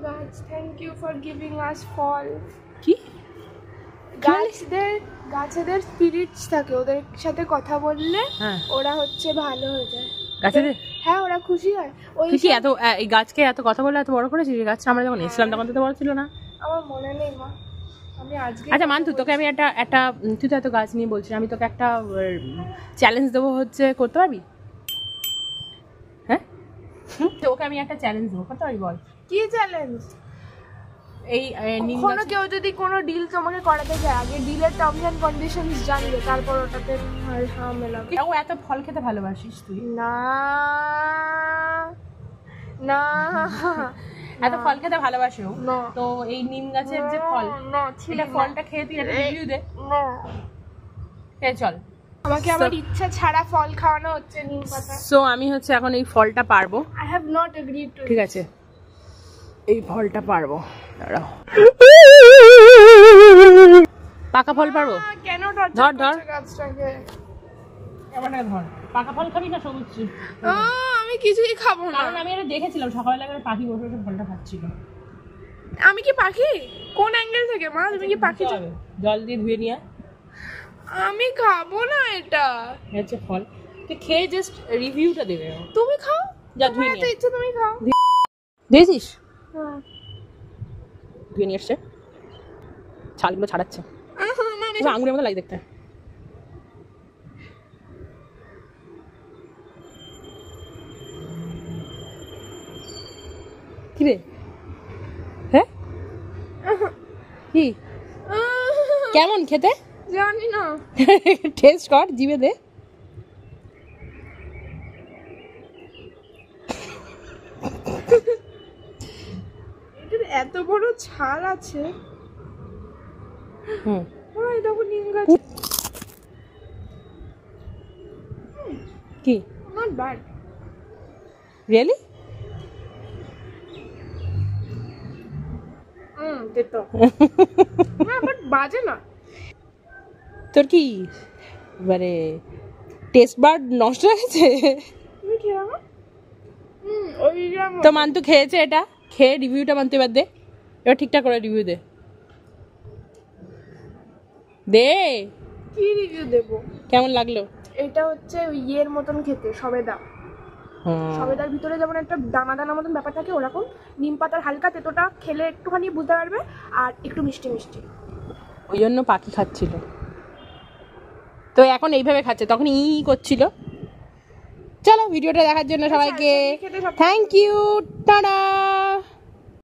গাছ, thank you for giving us ফল। কি গাছেদের স্পিরিটস থাকে, ওদের সাথে কথা বললে ওরা হচ্ছে ভালো হয়ে যায়। গাছেদের? হ্যাঁ, ওরা খুশি হয়। ওই কি এত এই গাছকে এত কথা বলে এত বড় করেছিস? এই গাছটা আমরা যখন এসেছিলাম তখন তো বড় ছিল না। আমার মনে নেই মা, আমি আজকে। আচ্ছা মান্তু, তোকে আমি একটা তুই তো এত গাছ নিয়ে বলছিস, আমি তোকে একটা চ্যালেঞ্জ দেবো, হচ্ছে করতে পারবি? হ্যাঁ, ওকে আমি একটা চ্যালেঞ্জ দেবো, করতে পারবি? বল কি চ্যালেঞ্জ? এই কোনো কেউ যদি কোনো ডিল তোমাকে করাতে চায়, আগে ডিলের টার্মস এন্ড কন্ডিশনস জানবে, তারপর ওটাতে হ্যাঁ মেলাবে। ও এত ফল খেতে ভালোবাসিস তুই? না না, এত ফল খেতে ভালোবাসো তো এই নিম গাছের যে ফল, এটা ফলটা খেয়ে তুই একটা রিভিউ দে। না চল, আমাকে আমার ইচ্ছা ছাড়া ফল খাওয়ানো হচ্ছে নিম পাতা। সো আমি হচ্ছে এখন এই ফলটা পারবো। I have not agreed two. ঠিক আছে, এই ফলটা পারবো। দাঁড়াও, পাকা ফল পারবো? কেন ধর ধর গাছটাকে, এবারে ধর। পাকা ফল খাবি না সবুজ? আমি কিছুই খাবো না, কারণ আমি এটা দেখেছিলাম সকালবেলা করে পাখি বসে বসে ফলটা খাচ্ছিল। আমি কি পাখি? কোন অ্যাঙ্গেল থেকে মা? তুমি কি পাখি? জল দিয়ে ধুয়ে নিয়ে। আমি খাবো না এটা। হচ্ছে ফল, তুই খেয়ে জাস্ট রিভিউটা দেবে। তুমি খাও, যা ধুয়ে নিয়ে। ইচ্ছে তুমি খাও। দিয়েছিস? হ্যাঁ, ধুয়ে নিয়ে এসছে, ছালগুলো ছাড়াচ্ছে, আঙুরের মতো লাগে দেখতে। কি রে? হ্যাঁ কি কেমন খেতে জানি না, টেস্ট কর, জিভে দে। এটার এত বড় ছাল আছে। এই দেখো নিম গাছ। কি নট ব্যাড, রিয়েলি? তেতো না, বাট বাজে না। তোর কি মানে টেস্ট বার্ড নষ্ট হয়ে গেছে? তুমি খেয়ে না? ওই তো মান্তু খেয়েছে, এটা খেয়ে রিভিউটা মানতে এবার দে, এবার ঠিকঠাক করে রিভিউ দে। দে, কি রিভিউ দেবো? কেমন লাগলো? এটা হচ্ছে ইয়ের মতন খেতে, সবেদা। সবেদার ভিতরে যেমন একটা দানা দানা মতন ব্যাপার থাকে, ওরকম নিম পাতার হালকা তেতোটা খেলে একটুখানি বুঝতে পারবে, আর একটু মিষ্টি মিষ্টি। ওই জন্য পাখি খাচ্ছিল, তো এখন এইভাবে খাচ্ছে, তখন ই করছিল। চলো, ভিডিওটা দেখার জন্য সবাইকে থ্যাংক ইউ, টাটা।